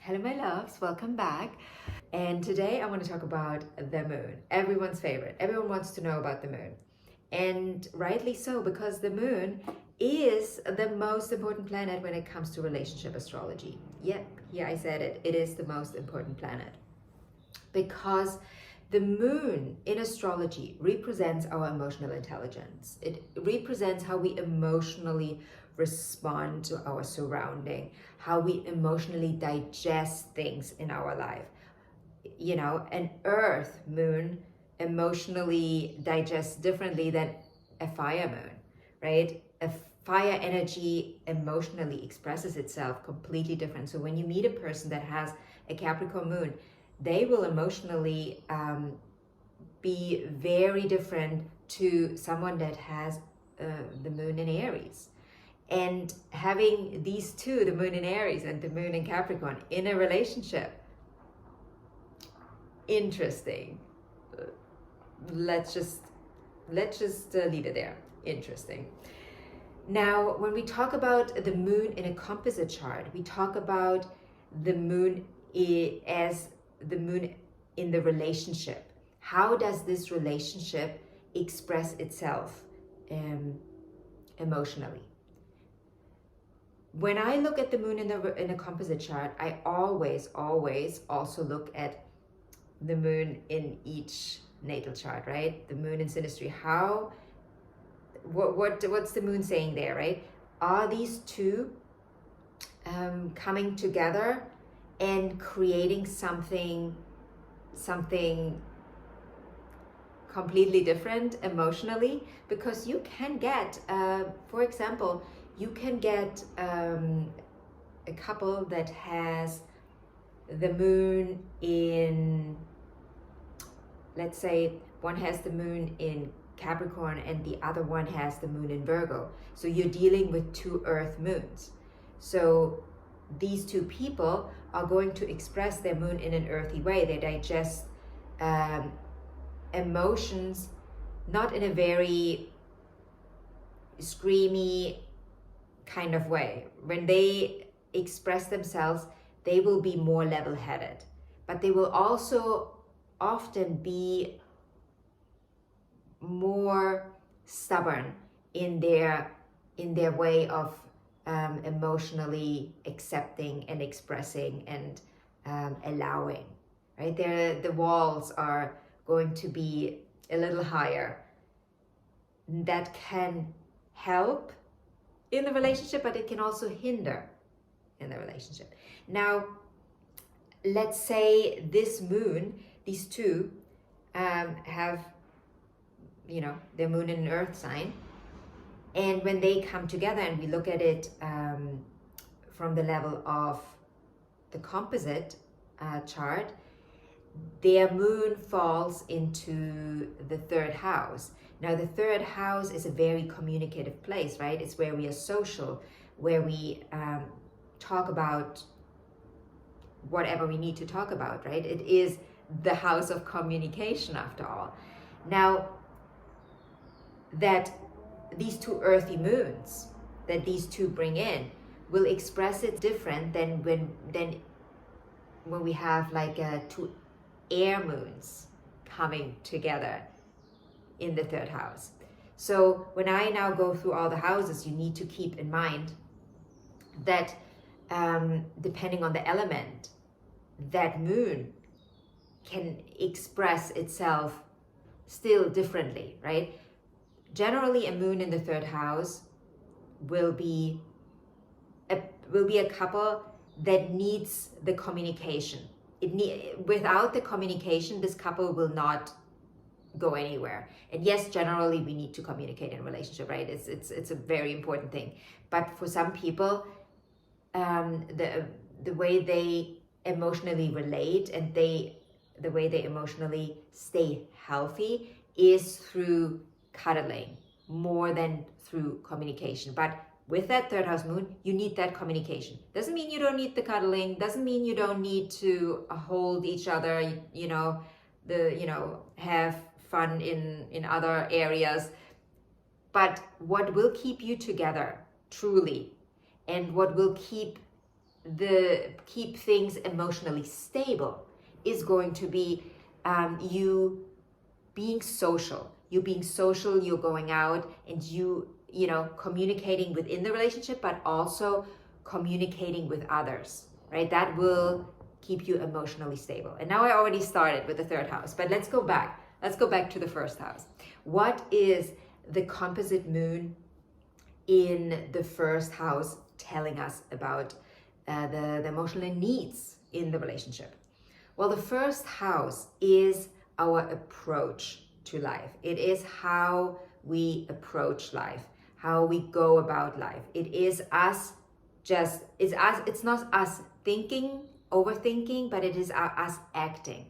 Hello my loves, welcome back. And today I want to talk about the moon, everyone's favorite. Everyone wants to know about the moon. And rightly so, because the moon is the most important planet when it comes to relationship astrology. Yep, here I said it, it is the most important planet. Because the moon in astrology represents our emotional intelligence. It represents how we emotionally respond to our surrounding, how we emotionally digest things in our life. You know, an earth moon emotionally digests differently than a fire moon, right? A fire energy emotionally expresses itself completely different. So when you meet a person that has a Capricorn moon, they will emotionally be very different to someone that has the moon in Aries. And having these two, the moon in Aries and the moon in Capricorn, in a relationship, interesting. Let's just leave it there. Interesting. Now, when we talk about the moon in a composite chart, we talk about the moon as the moon in the relationship. How does this relationship express itself emotionally? When I look at the moon in a composite chart, I always also look at the moon in each natal chart, right? The moon in synastry. What's the moon saying there, right? Are these two coming together and creating something completely different emotionally? Because you can get, for example, you can get a couple that has the moon in, let's say one has the moon in Capricorn and the other one has the moon in Virgo. So you're dealing with two earth moons. So these two people are going to express their moon in an earthy way. They digest emotions not in a very screamy kind of way. When they express themselves, they will be more level-headed, but they will also often be more stubborn in their way of emotionally accepting and expressing and allowing, right? The walls are going to be a little higher. That can help in the relationship, but it can also hinder in the relationship. Now, let's say this moon, these two have, you know, their moon in an earth sign, and when they come together and we look at it from the level of the composite chart, their moon falls into the third house. Now, the third house is a very communicative place, right? It's where we are social, where we talk about whatever we need to talk about, right? It is the house of communication after all. Now, that these two earthy moons that these two bring in will express it different than when we have like two air moons coming together in the third house. So when I now go through all the houses, you need to keep in mind that depending on the element, that moon can express itself still differently, right? Generally, a moon in the third house will be a couple that needs the communication. Without the communication, this couple will not go anywhere. And yes, generally we need to communicate in a relationship, right? It's a very important thing. But for some people, the way they emotionally relate and the way they emotionally stay healthy is through cuddling more than through communication. But with that third house moon, you need that communication. Doesn't mean you don't need the cuddling, doesn't mean you don't need to hold each other, have fun in other areas. But what will keep you together truly, and what will keep keep things emotionally stable is going to be you being social. You being social, you're going out and you communicating within the relationship, but also communicating with others, right? That will keep you emotionally stable. And now I already started with the third house, but let's go back. Let's go back to the first house. What is the composite moon in the first house telling us about the emotional needs in the relationship? Well, the first house is our approach to life. It is how we approach life, how we go about life. It is us it's not us thinking, overthinking, but it is us acting.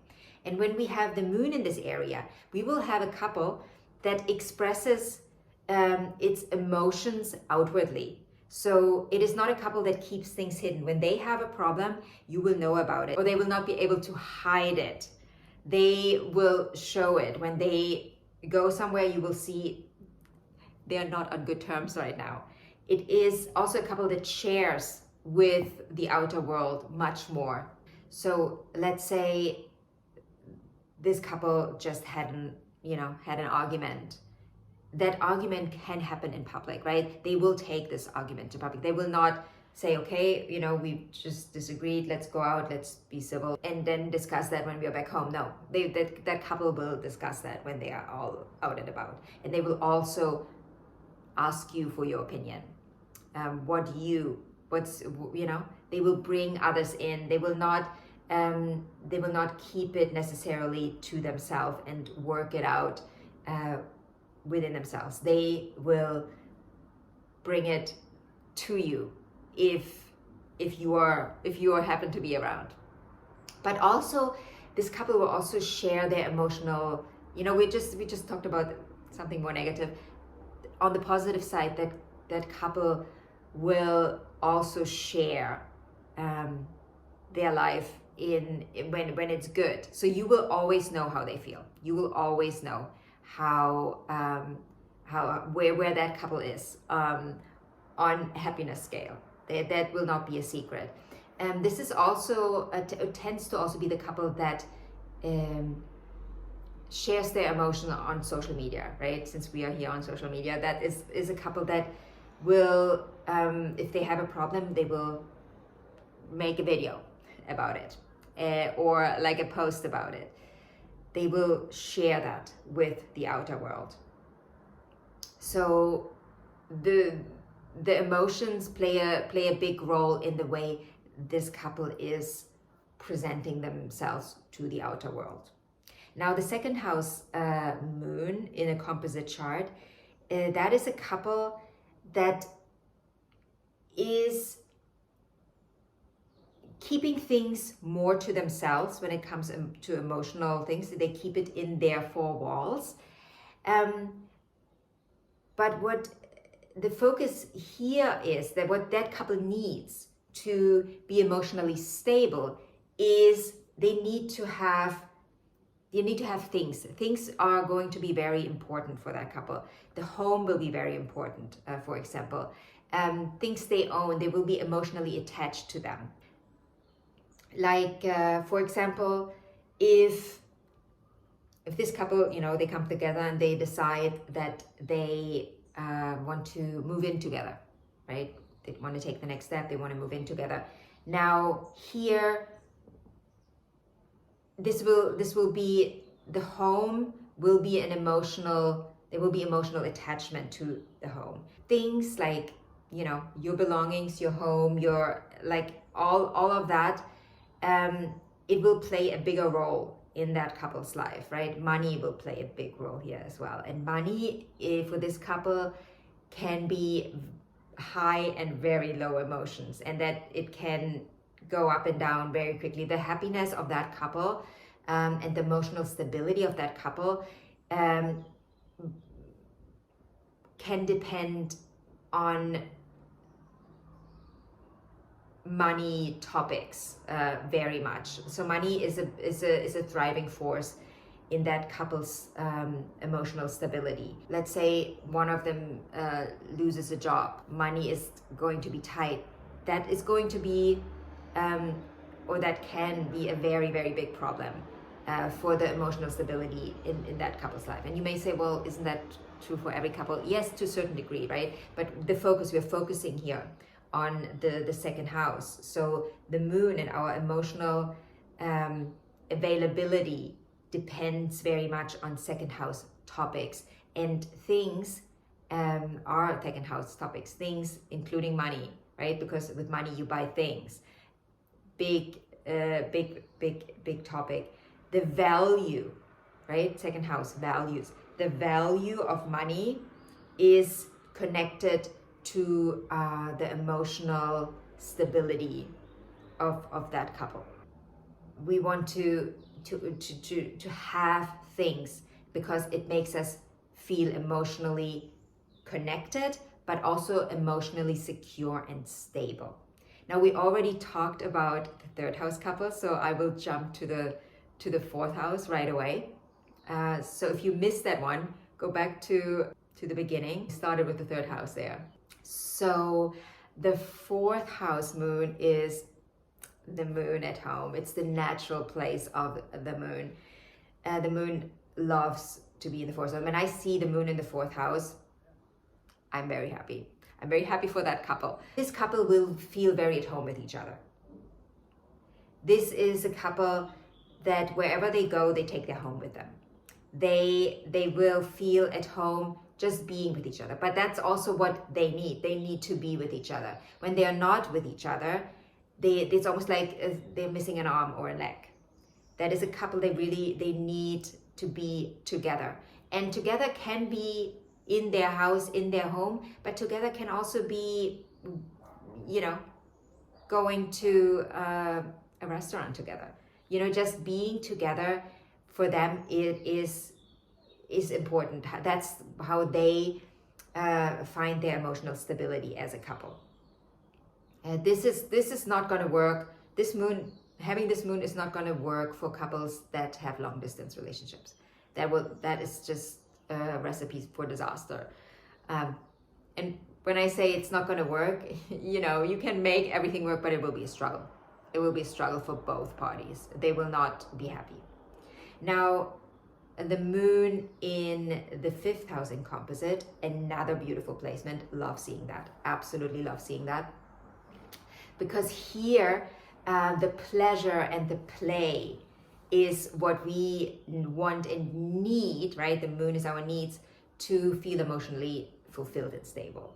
And when we have the moon in this area, we will have a couple that expresses its emotions outwardly. So it is not a couple that keeps things hidden. When they have a problem, you will know about it, or they will not be able to hide it. They will show it. When they go somewhere, you will see they are not on good terms right now. It is also a couple that shares with the outer world much more. So let's say this couple just had an argument. That argument can happen in public, right? They will take this argument to public. They will not say, okay, we just disagreed, let's go out, let's be civil, and then discuss that when we are back home. No, that couple will discuss that when they are all out and about. And they will also ask you for your opinion. They will bring others in. They will not keep it necessarily to themselves and work it out within themselves. They will bring it to you if you happen to be around. But also, this couple will also share their emotional. We just talked about something more negative. On the positive side, that couple will also share their life when it's good. So you will always know how they feel. You will always know how where that couple is on happiness scale. That will not be a secret. This is also tends to also be the couple that shares their emotion on social media, right? Since we are here on social media, that is a couple that will, if they have a problem, they will make a video about it or like a post about it. They will share that with the outer world. So the emotions play a big role in the way this couple is presenting themselves to the outer world. Now, the second house moon in a composite chart, that is a couple that is keeping things more to themselves when it comes to emotional things. They keep it in their four walls. But what the focus here is that what that couple needs to be emotionally stable is they need to have things. Things are going to be very important for that couple. The home will be very important, for example. Things they own, they will be emotionally attached to them. Like, for example, if this couple, they come together and they decide that they want to move in together, right? They want to take the next step. They want to move in together. Now here, this will be, the home will be there will be emotional attachment to the home. Things like, your belongings, your home, your, like all of that, it will play a bigger role in that couple's life, right? Money will play a big role here as well. And money for this couple can be high and very low emotions, and that it can go up and down very quickly. The happiness of that couple and the emotional stability of that couple can depend on money topics very much. So money is a thriving force in that couple's emotional stability. Let's say one of them loses a job, money is going to be tight. That is going to be or that can be a very, very big problem for the emotional stability in that couple's life. And you may say, well, isn't that true for every couple? Yes, to a certain degree, right? But we're focusing here on the second house. So the moon and our emotional availability depends very much on second house topics, and things are second house topics, things including money, right? Because with money you buy things. Big topic. The value, right? Second house values. The value of money is connected to the emotional stability of that couple. We want to have things because it makes us feel emotionally connected, but also emotionally secure and stable. Now, we already talked about the third house couple, so I will jump to the fourth house right away. So if you missed that one, go back to the beginning. We started with the third house there. So the fourth house moon is the moon at home. It's the natural place of the moon. The moon loves to be in the fourth house. When I see the moon in the fourth house, I'm very happy. I'm very happy for that couple. This couple will feel very at home with each other. This is a couple that wherever they go, they take their home with them. They will feel at home just being with each other. But that's also what they need. They need to be with each other. When they are not with each other, it's almost like they're missing an arm or a leg. That is a couple they need to be together. And together can be in their house, in their home, but together can also be, going to a restaurant together. Just being together for them, it is important. That's how they find their emotional stability as a couple. This is not going to work. Having this moon is not going to work for couples that have long distance relationships. That is just a recipe for disaster. And when I say it's not going to work, you can make everything work, but it will be a struggle. It will be a struggle for both parties. They will not be happy. Now, the moon in the fifth house in Composite, another beautiful placement. Love seeing that. Absolutely love seeing that. Because here, the pleasure and the play is what we want and need, right? The moon is our needs to feel emotionally fulfilled and stable.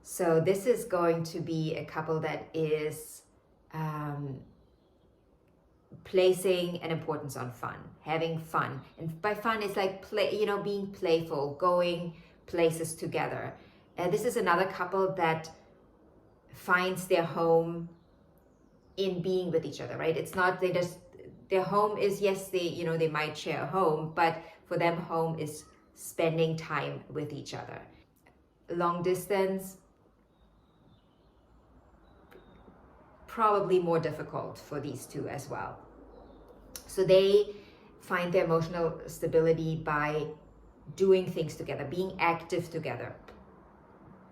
So this is going to be a couple that is placing an importance on fun, having fun. And by fun, it's like play, being playful, going places together. And this is another couple that finds their home in being with each other, right? It's not their home is, yes, they might share a home, but for them, home is spending time with each other. Long distance, probably more difficult for these two as well. So they find their emotional stability by doing things together, being active together,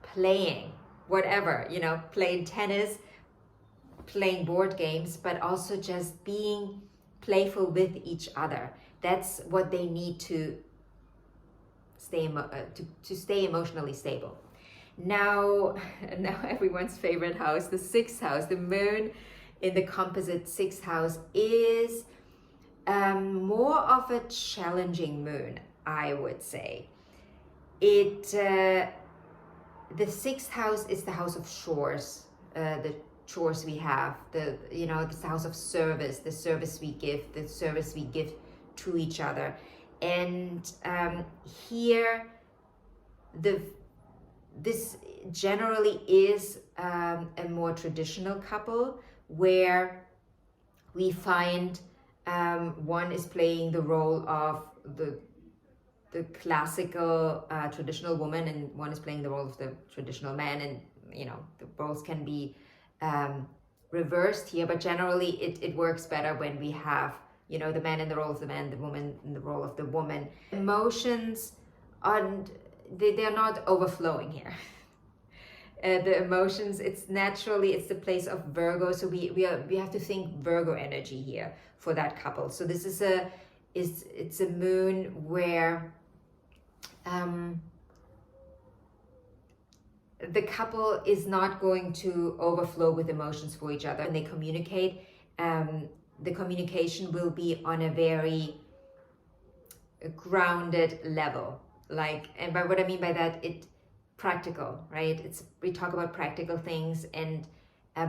playing, whatever, playing tennis, playing board games, but also just being playful with each other. That's what they need to stay emotionally stable. Now everyone's favorite house, the sixth house, the moon in the Composite sixth house is more of a challenging moon, I would say. The sixth house is the house of chores, the chores we have, it's the house of service, the service we give to each other. And here, this generally is a more traditional couple where we find one is playing the role of the classical traditional woman, and one is playing the role of the traditional man, and the roles can be reversed here, but generally it works better when we have the man in the role of the man, the woman in the role of the woman. Emotions they're not overflowing here. the emotions. It's naturally, it's the place of Virgo. So we have to think Virgo energy here for that couple. So this is it's a moon where the couple is not going to overflow with emotions for each other. When they communicate, the communication will be on a very grounded level. Like, and by what I mean by that, it practical, right? We talk about practical things, and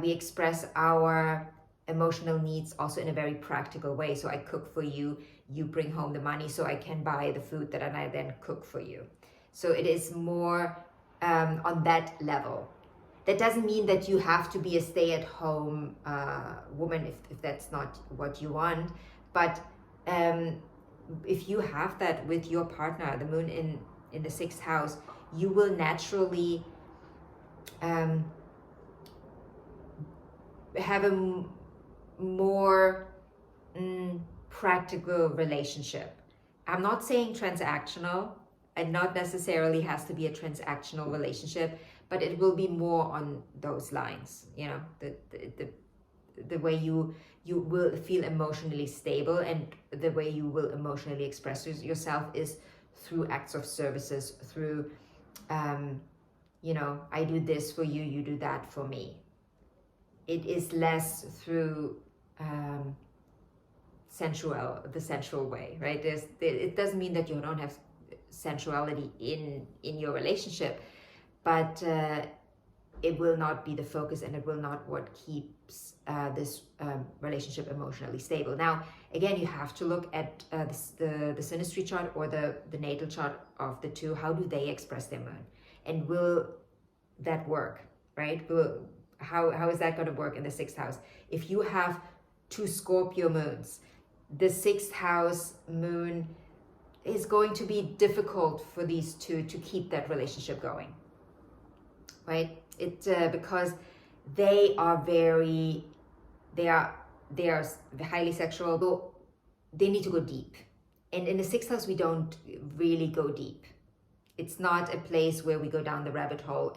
we express our emotional needs also in a very practical way. So I cook for you, you bring home the money so I can buy the food that I then cook for you. So it is more on that level. That doesn't mean that you have to be a stay-at-home woman if that's not what you want. But if you have that with your partner, the moon in the sixth house, you will naturally have a more practical relationship. I'm not saying transactional. It not necessarily has to be a transactional relationship, but it will be more on those lines. You know, the way you will feel emotionally stable, and the way you will emotionally express yourself is through acts of services, through you know, I do this for you, you do that for me. It is less through the sensual way, right? It doesn't mean that you don't have sensuality in your relationship, but it will not be the focus, and it will not what keeps this relationship emotionally stable. Now, again, you have to look at the synastry chart or the natal chart of the two. How do they express their moon, and will that work, right? How is that going to work in the sixth house? If you have two Scorpio moons, the sixth house moon is going to be difficult for these two to keep that relationship going, right? Because they are highly sexual. They need to go deep, and in the sixth house we don't really go deep. It's not a place where we go down the rabbit hole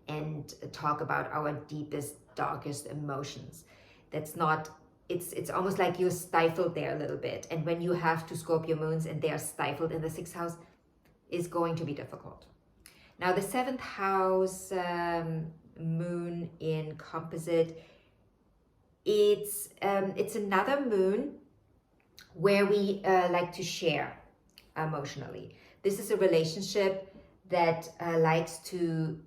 and talk about our deepest, darkest emotions. That's not. It's almost like you're stifled there a little bit. And when you have two Scorpio moons and they are stifled in the sixth house, is going to be difficult. Now, the seventh house moon in Composite, it's another moon where we like to share emotionally. This is a relationship that likes to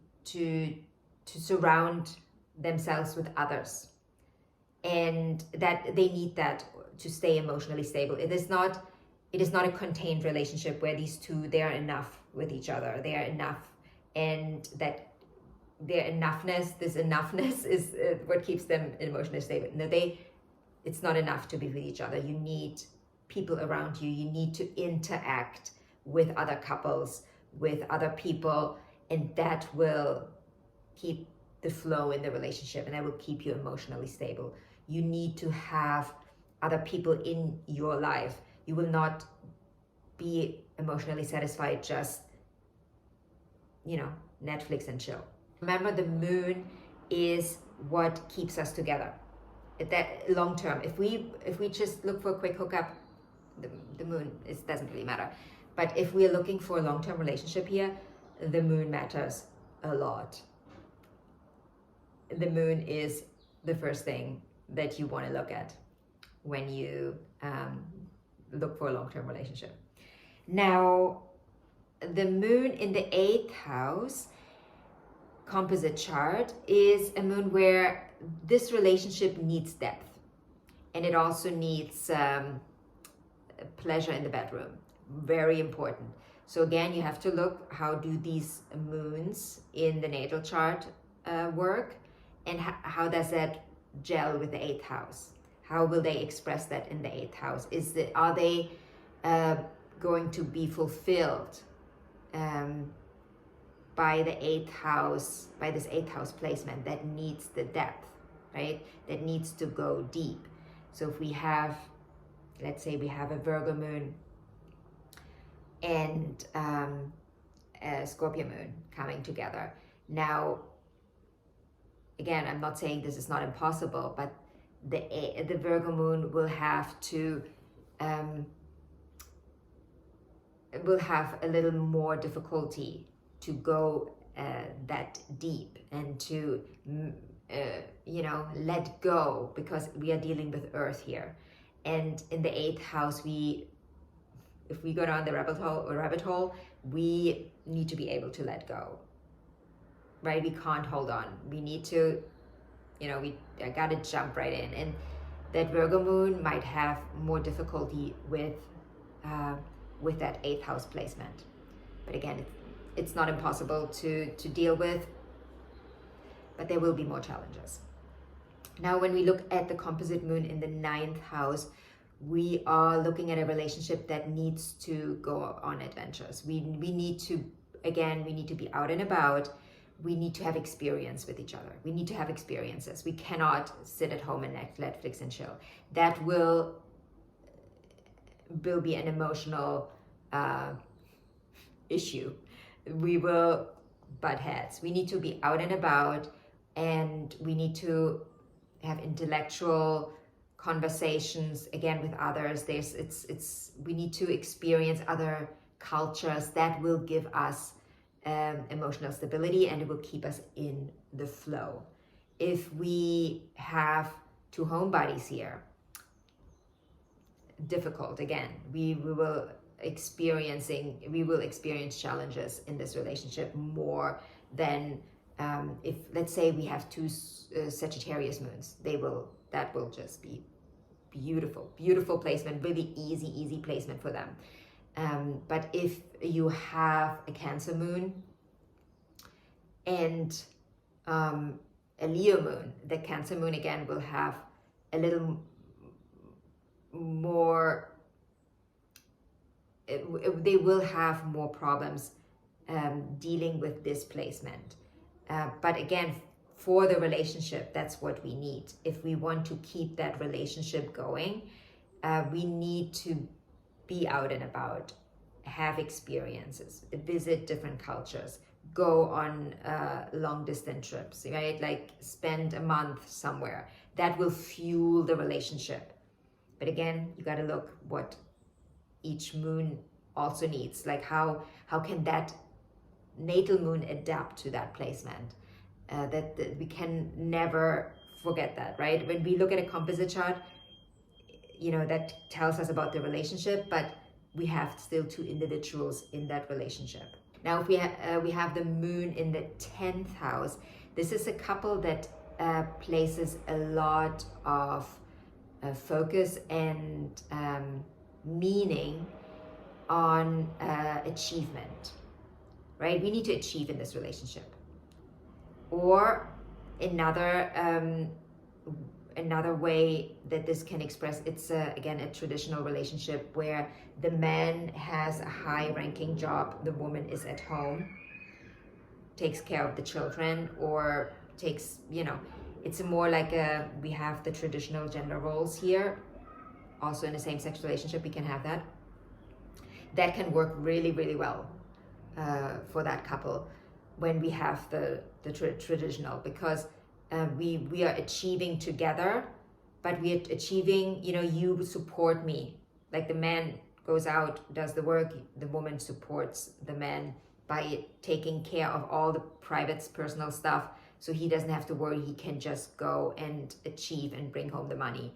surround themselves with others, and that they need that to stay emotionally stable. It is not a contained relationship where these two, they are enough with each other. They are enough, and that their enoughness, this enoughness is what keeps them emotionally stable. No, it's not enough to be with each other. You need people around you. You need to interact with other couples, with other people, and that will keep the flow in the relationship, and that will keep you emotionally stable. You need to have other people in your life. You will not be emotionally satisfied just, you know, Netflix and chill. Remember, the moon is what keeps us together. That long term. If we just look for a quick hookup, the moon, it doesn't really matter. But if we're looking for a long-term relationship here, the moon matters a lot. The moon is the first thing that you want to look at when you look for a long-term relationship. Now, the moon in the eighth house composite chart is a moon where this relationship needs depth, and it also needs pleasure in the bedroom. Very important. So again, you have to look, how do these moons in the natal chart work, and how does that gel with the eighth house? How will they express that in the eighth house? Are they going to be fulfilled by the eighth house, by this eighth house placement that needs the depth, right? That needs to go deep. So if we have, let's say we have a Virgo moon and a Scorpio moon coming together. Now, again, I'm not saying this is not impossible, but the Virgo moon will have to will have a little more difficulty to go that deep and to let go, because we are dealing with Earth here. And in the 8th house, if we go down the rabbit hole, we need to be able to let go, right? We can't hold on. We need to, I gotta jump right in. And that Virgo moon might have more difficulty with that 8th house placement. But again, it's not impossible to deal with, but there will be more challenges. Now, when we look at the composite moon in the 9th house, we are looking at a relationship that needs to go on adventures. We need to be out and about. We need to have experience with each other. We need to have experiences. We cannot sit at home and Netflix and chill. That will be an emotional issue. We will butt heads. We need to be out and about, and we need to have intellectual conversations again with others. We need to experience other cultures. That will give us emotional stability, and it will keep us in the flow. If we have 2 homebodies here, difficult again. We will experience challenges in this relationship more than if, let's say, we have 2 Sagittarius moons. That will just be beautiful placement, really easy placement for them. But if you have a Cancer moon and a Leo moon, the Cancer moon again will have a little more, they will have more problems dealing with this placement. But again, for the relationship, that's what we need. If we want to keep that relationship going, we need to be out and about, have experiences, visit different cultures, go on long distance trips, right? Like spend a month somewhere. That will fuel the relationship. But again, you got to look what each moon also needs. Like how can that natal moon adapt to that placement? That we can never forget that, right? When we look at a composite chart, that tells us about the relationship, but we have still 2 individuals in that relationship. Now, if we have the moon in the 10th house, this is a couple that places a lot of focus and meaning on achievement, right? We need to achieve in this relationship. Or another way that this can express, it's again a traditional relationship where the man has a high-ranking job, the woman is at home, takes care of the children, or takes, it's more like we have the traditional gender roles here. Also in a same-sex relationship, we can have that. That can work really, really well for that couple when we have the traditional, because we are achieving together, but we are achieving, you support me. Like the man goes out, does the work, the woman supports the man by taking care of all the private, personal stuff, so he doesn't have to worry, he can just go and achieve and bring home the money.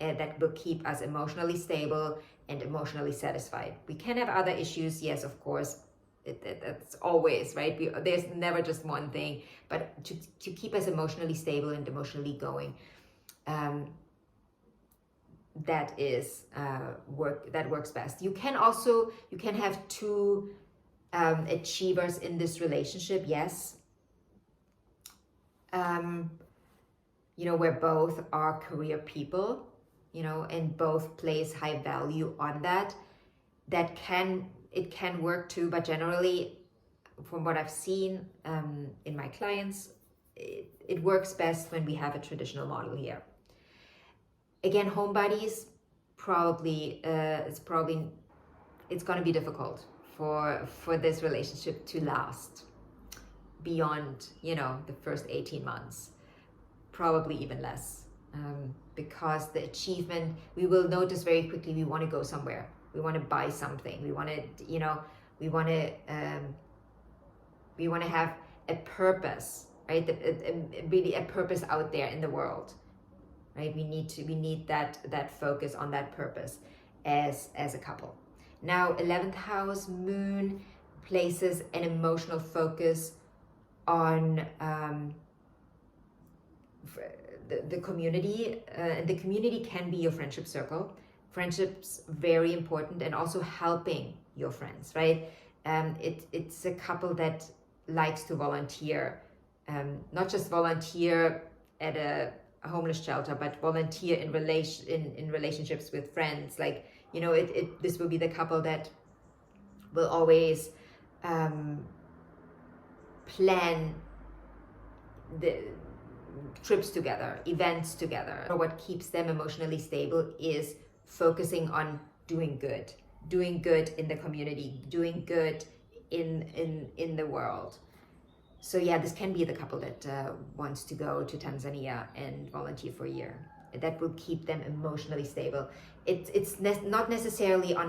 And that will keep us emotionally stable and emotionally satisfied. We can have other issues, yes, of course. That's always, right? There's never just one thing, but to keep us emotionally stable and emotionally going, that is that works best. You can have 2 achievers in this relationship, yes. Where both are career people, and both place high value on that. It can work too, but generally, from what I've seen in my clients, it works best when we have a traditional model here. Again, homebodies, it's going to be difficult for this relationship to last beyond, the first 18 months. probably even less, because the achievement, we will notice very quickly we want to go somewhere, we want to buy something, we want to, you know, we want to have a purpose, right? Really a purpose out there in the world, right? We need that focus on that purpose as a couple. Now, 11th house moon places an emotional focus on the community. The community can be your friendship circle. Friendships very important, and also helping your friends, right? It's a couple that likes to volunteer, not just volunteer at a homeless shelter, but volunteer in relationships with friends. Like, you know, this will be the couple that will always plan the trips together, events together. What keeps them emotionally stable is focusing on doing good in the community, doing good in the world. So yeah, this can be the couple that wants to go to Tanzania and volunteer for a year. That will keep them emotionally stable. It's not necessarily on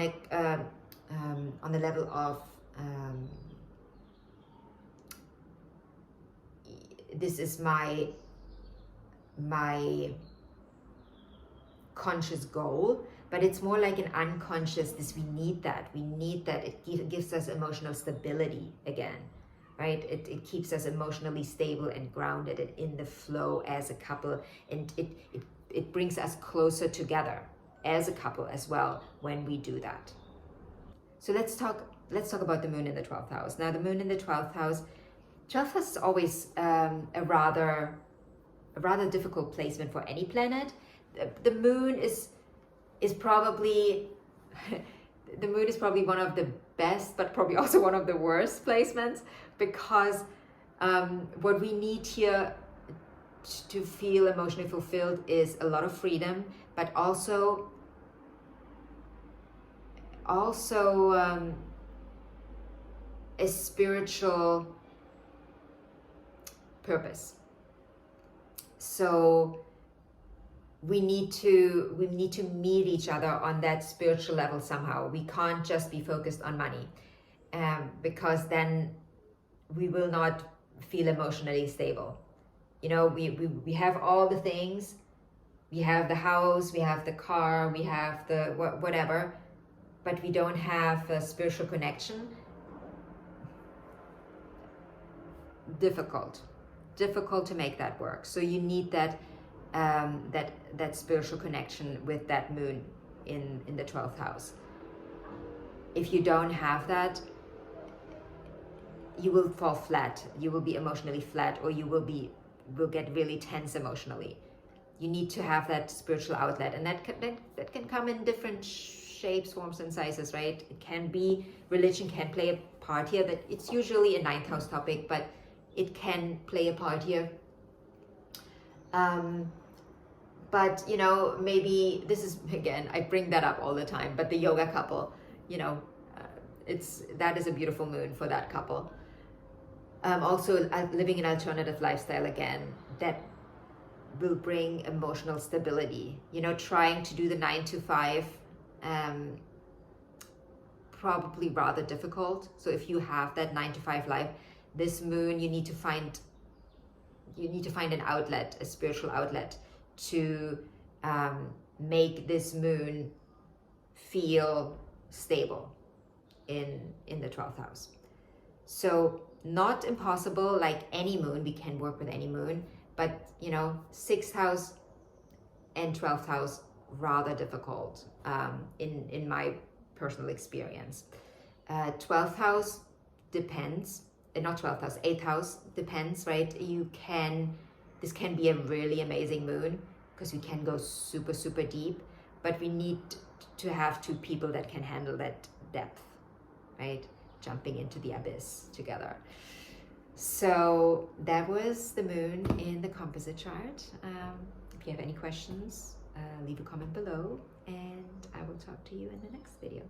the level of this is my conscious goal, but it's more like an unconscious, we need that. It gives us emotional stability again, right? It keeps us emotionally stable and grounded and in the flow as a couple, and it brings us closer together as a couple as well when we do that. So let's talk about the moon in the 12th house. Now, the moon in the 12th house is always a rather difficult placement for any planet. The moon is probably the moon is probably one of the best, but probably also one of the worst placements, because what we need here to feel emotionally fulfilled is a lot of freedom, but also a spiritual purpose. So we need to meet each other on that spiritual level somehow. We can't just be focused on money, because then we will not feel emotionally stable. You know, we have all the things. We have the house, we have the car, we have the whatever, but we don't have a spiritual connection. Difficult to make that work. So you need that spiritual connection with that moon in the 12th house. If you don't have that, you will fall flat. You will be emotionally flat, or you will get really tense emotionally. You need to have that spiritual outlet, and that can come in different shapes, forms, and sizes, right? It can be, religion can play a part here. That it's usually a 9th house topic, but it can play a part here. But, you know, maybe this is, again, I bring that up all the time, but the yoga couple, you know, that is a beautiful moon for that couple. Also, living an alternative lifestyle, again, that will bring emotional stability. You know, trying to do the 9 to 5, probably rather difficult. So if you have that 9 to 5 life, this moon, you need to find an outlet, a spiritual outlet, to make this moon feel stable in the 12th house. So not impossible, like any moon, we can work with any moon, but you know, 6th house and 12th house, rather difficult in my personal experience. 12th house depends. Not 12th house, 8th house depends, right? This can be a really amazing moon because we can go super, super deep, but we need to have two people that can handle that depth, right? Jumping into the abyss together. So that was the moon in the composite chart. If you have any questions, leave a comment below, and I will talk to you in the next video.